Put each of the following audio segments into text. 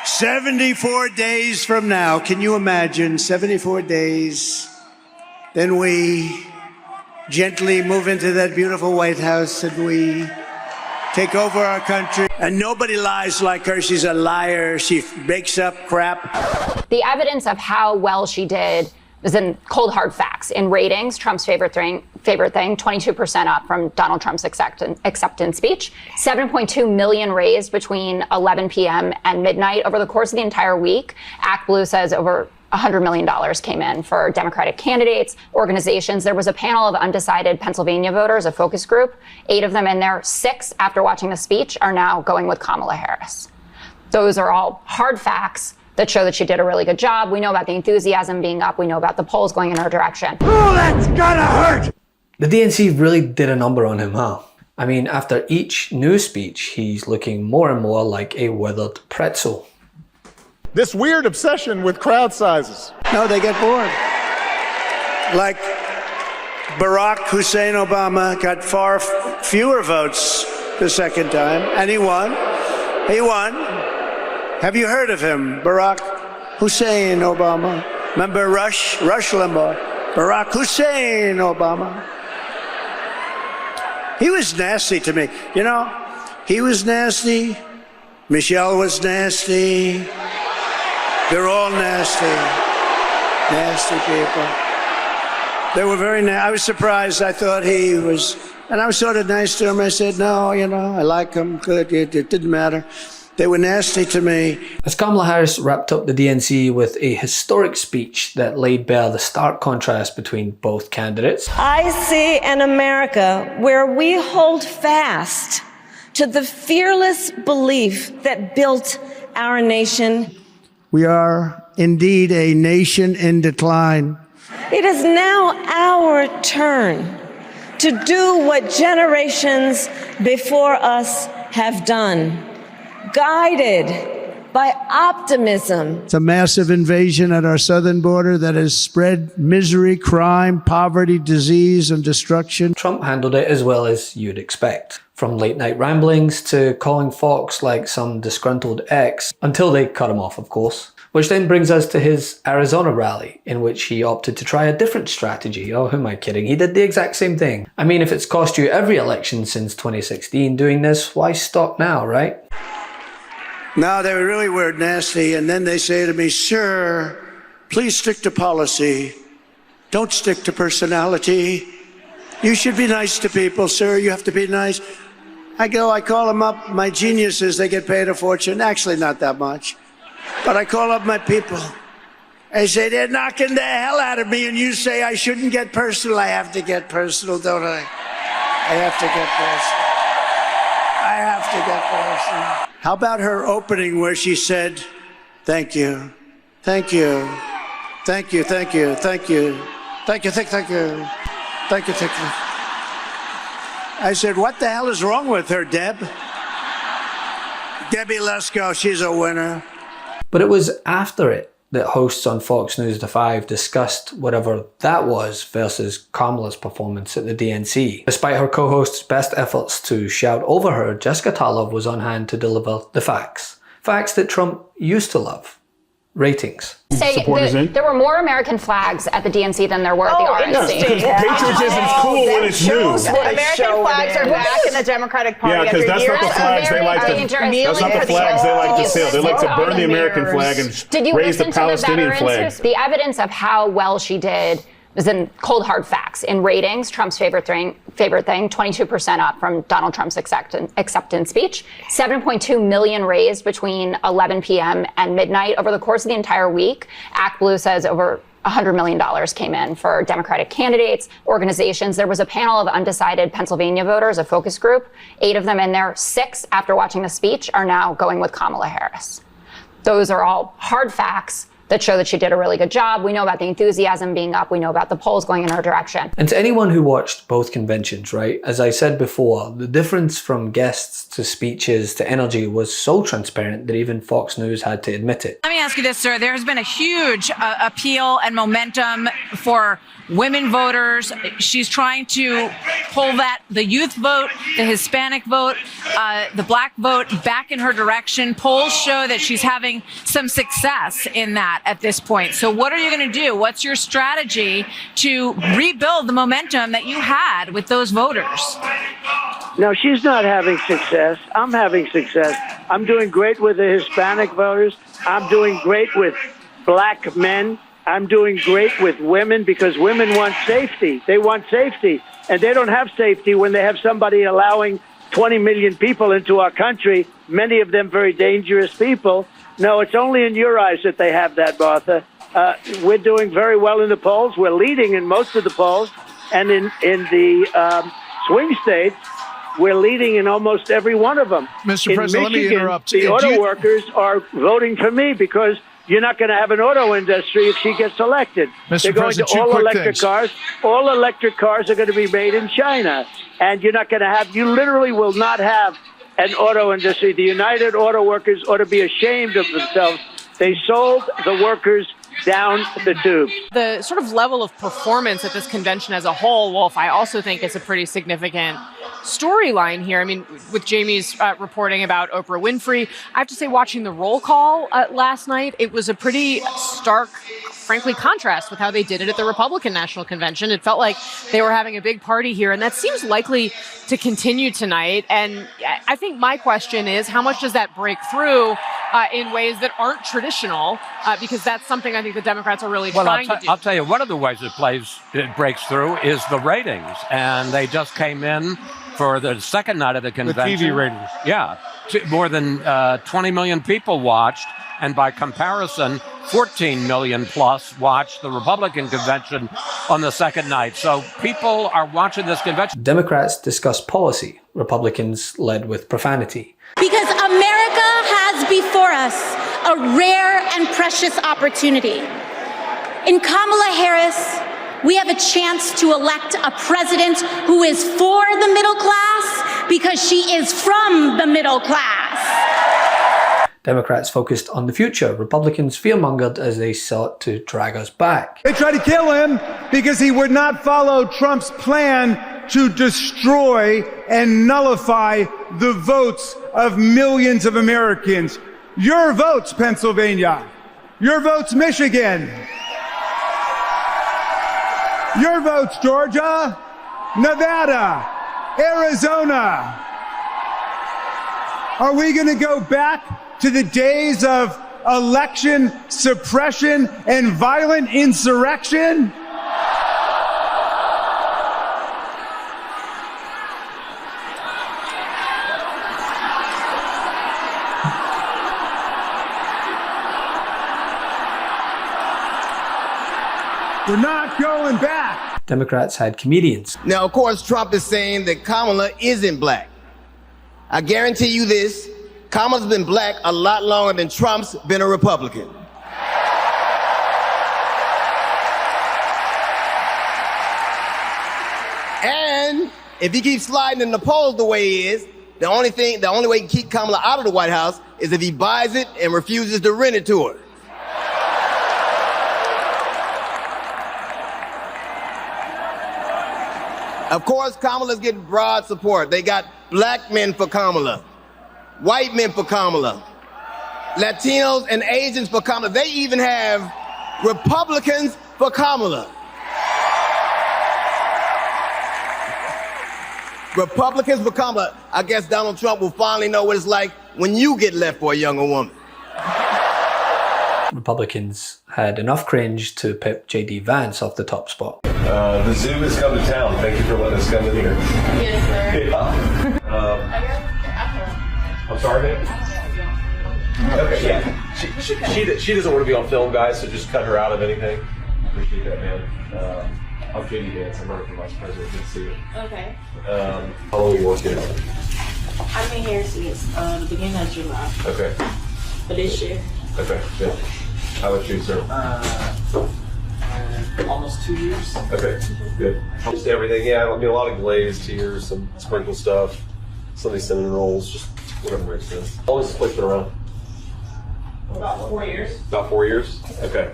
74 days from now, can you imagine? 74 days. Then we gently move into that beautiful White House and we take over our country. And nobody lies like her. She's a liar. She makes up crap. The evidence of how well she did is in cold hard facts. In ratings, Trump's favorite thing, 22% up from Donald Trump's acceptance speech. 7.2 million raised between 11 p.m. and midnight over the course of the entire week. ActBlue says over $100 million came in for Democratic candidates, organizations. There was a panel of undecided Pennsylvania voters, a focus group. 8 of them in there. 6, after watching the speech, are now going with Kamala Harris. Those are all hard facts that show that she did a really good job. We know about the enthusiasm being up. We know about the polls going in her direction. Oh, that's gonna hurt! The DNC really did a number on him, huh? I mean, after each new speech, he's looking more and more like a withered pretzel. This weird obsession with crowd sizes. No, they get bored. Like Barack Hussein Obama got far fewer votes the second time, and he won. He won. Have you heard of him, Barack Hussein Obama? Remember Rush Limbaugh? Barack Hussein Obama. He was nasty to me. You know, he was nasty. Michelle was nasty. They're all nasty. Nasty people. They were very nasty. I was surprised. I thought he was, and I was sort of nice to him. I said, no, you know, I like him. Good. It didn't matter. They were nasty to me. As Kamala Harris wrapped up the DNC with a historic speech that laid bare the stark contrast between both candidates. I see an America where we hold fast to the fearless belief that built our nation. We are indeed a nation in decline. It is now our turn to do what generations before us have done. Guided by optimism. It's a massive invasion at our southern border that has spread misery, crime, poverty, disease, and destruction. Trump handled it as well as you'd expect. From late night ramblings to calling Fox like some disgruntled ex, until they cut him off, of course. Which then brings us to his Arizona rally, in which he opted to try a different strategy. Oh, who am I kidding? He did the exact same thing. I mean, if it's cost you every election since 2016 doing this, why stop now, right? No, they really were nasty. And then they say to me, sir, please stick to policy. Don't stick to personality. You should be nice to people, sir. You have to be nice. I call them up. My geniuses, they get paid a fortune. Actually, not that much. But I call up my people. I say, they're knocking the hell out of me. And you say I shouldn't get personal. I have to get personal, don't I? I have to get personal. I have to get personal. How about her opening where she said, thank you, thank you, thank you, thank you, thank you, thank you, thank you, thank you, thank you. I said, what the hell is wrong with her, Deb? Debbie Lesko, she's a winner. But it was after it that hosts on Fox News The 5 discussed whatever that was versus Kamala's performance at the DNC. Despite her co-host's best efforts to shout over her, Jessica Tarlov was on hand to deliver the facts. Facts that Trump used to love. Ratings. Say there were more American flags at the DNC than there were at the RNC. Patriotism's cool when it's new. American flags are back in the Democratic Party. Yeah, because that's not the flags they like to. That's not the flags they like to sail. They like to burn the American flag and raise the Palestinian flag. The evidence of how well she did is in cold hard facts. In ratings, Trump's favorite thing, 22% up from Donald Trump's acceptance speech. 7.2 million raised between 11 p.m. and midnight over the course of the entire week. ActBlue says over $100 million came in for Democratic candidates, organizations. There was a panel of undecided Pennsylvania voters, a focus group. 8 of them in there. 6, after watching the speech, are now going with Kamala Harris. Those are all hard facts that show that she did a really good job. We know about the enthusiasm being up. We know about the polls going in her direction. And to anyone who watched both conventions, right, as I said before, the difference from guests to speeches to energy was so transparent that even Fox News had to admit it. Let me ask you this, sir. There has been a huge appeal and momentum for women voters. She's trying to pull the youth vote, the Hispanic vote, the black vote back in her direction. Polls show that she's having some success in that at this point. So what are you going to do? What's your strategy to rebuild the momentum that you had with those voters? No, she's not having success. I'm having success. I'm doing great with the Hispanic voters. I'm doing great with black men. I'm doing great with women because women want safety. They want safety. And they don't have safety when they have somebody allowing 20 million people into our country, many of them very dangerous people. No, it's only in your eyes that they have that, Martha. We're doing very well in the polls. We're leading in most of the polls. And in the swing states, we're leading in almost every one of them. Mr. President, let me interrupt. The auto workers are voting for me because you're not going to have an auto industry if she gets elected. They're going to all electric cars. All electric cars are going to be made in China. And you're not going to have, you literally will not have an auto industry. The United Auto Workers ought to be ashamed of themselves. They sold the workers down the tubes. The sort of level of performance at this convention as a whole, Wolf, I also think is a pretty significant storyline here. I mean, with Jamie's reporting about Oprah Winfrey, I have to say, watching the roll call last night, it was a pretty stark, frankly, contrast with how they did it at the Republican National Convention. It felt like they were having a big party here, and that seems likely to continue tonight. And I think my question is, how much does that break through in ways that aren't traditional? Because that's something I think the Democrats are really trying to do. I'll tell you, one of the ways it breaks through is the ratings. And they just came in for the second night of the convention. The TV ratings. Yeah. More than 20 million people watched. And by comparison, 14 million plus watched the Republican convention on the second night. So people are watching this convention. Democrats discussed policy. Republicans led with profanity. Because America has before us a rare and precious opportunity. In Kamala Harris, we have a chance to elect a president who is for the middle class because she is from the middle class. Democrats focused on the future. Republicans fearmongered as they sought to drag us back. They tried to kill him because he would not follow Trump's plan to destroy and nullify the votes of millions of Americans. Your votes, Pennsylvania. Your votes, Michigan. Your votes, Georgia, Nevada, Arizona. Are we going to go back to the days of election suppression and violent insurrection? We're not going back. Democrats had comedians. Now, of course, Trump is saying that Kamala isn't black. I guarantee you this, Kamala's been black a lot longer than Trump's been a Republican. And if he keeps sliding in the polls the way he is, the only way he can keep Kamala out of the White House is if he buys it and refuses to rent it to her. Of course, Kamala's getting broad support. They got black men for Kamala, white men for Kamala, Latinos and Asians for Kamala. They even have Republicans for Kamala. Republicans for Kamala. I guess Donald Trump will finally know what it's like when you get left for a younger woman. Republicans had enough cringe to pip J.D. Vance off the top spot. The zoo has come to town. Thank you for letting us come in here. Yes, sir. Yeah. I'm sorry, man. Okay, yeah. She doesn't want to be on film, guys, so just cut her out of anything. Appreciate that, man. I'm J.D. Vance. I'm running for vice president. Good to see you. Okay. How long are you working? I've been here since the beginning of July. Okay. For this year. Okay, good. How about you, sir? Almost 2 years. Okay, good. Just everything, yeah. I mean, a lot of glazed here, some sprinkle stuff, some of these cinnamon rolls, just whatever makes sense. How long has this place been around? About 4 years. About 4 years? Okay.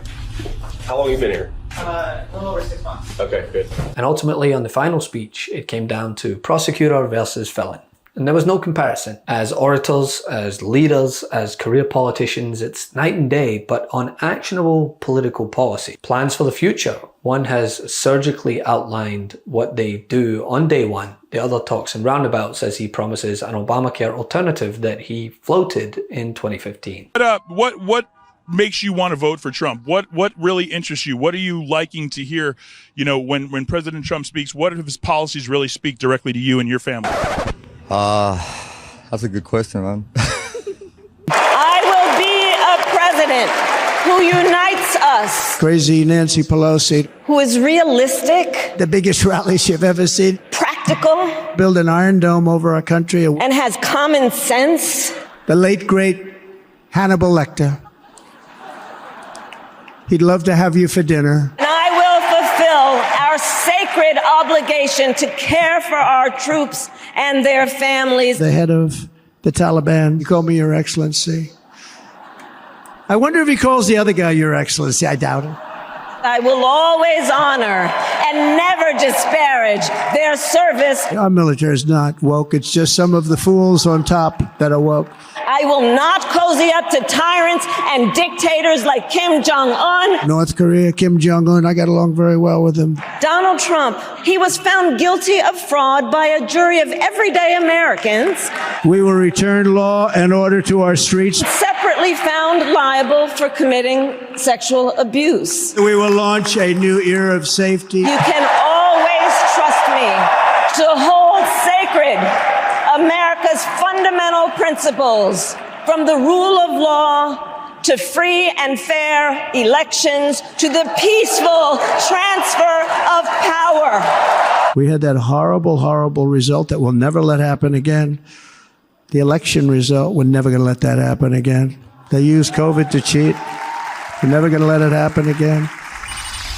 How long have you been here? A little over 6 months. Okay, good. And ultimately, on the final speech, it came down to prosecutor versus felon. And there was no comparison. As orators, as leaders, as career politicians, it's night and day, but on actionable political policy. Plans for the future. One has surgically outlined what they do on day one. The other talks in roundabouts as he promises an Obamacare alternative that he floated in 2015. What makes you want to vote for Trump? What really interests you? What are you liking to hear? You know, when President Trump speaks, what of his policies really speak directly to you and your family? That's a good question, man. I will be a president who unites us, Crazy Nancy Pelosi. who is realistic, The biggest rally you've ever seen. practical, Build an iron dome over our country. and has common sense. The late, great Hannibal Lecter. He'd love to have you for dinner. And I will fulfill our sacred obligation to care for our troops and their families. The head of the Taliban. You call me Your Excellency. I wonder if he calls the other guy Your Excellency. I doubt it. I will always honor and never disparage their service. Our military is not woke. It's just some of the fools on top that are woke. I will not cozy up to tyrants and dictators like Kim Jong-un. North Korea, Kim Jong-un, I got along very well with him. Donald Trump, he was found guilty of fraud by a jury of everyday Americans. We will return law and order to our streets. Separately found liable for committing sexual abuse. We will launch a new era of safety. You can always trust me to hold sacred America's fundamental principles, from the rule of law to free and fair elections to the peaceful transfer of power. We had that horrible, horrible result that we'll never let happen again. The election result, we're never going to let that happen again. They used COVID to cheat. We're never going to let it happen again.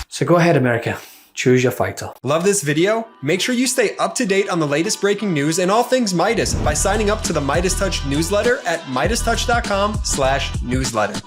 So go ahead, America. Choose your fighter. Love this video? Make sure you stay up to date on the latest breaking news and all things Midas by signing up to the MeidasTouch newsletter at MeidasTouch.com/newsletter.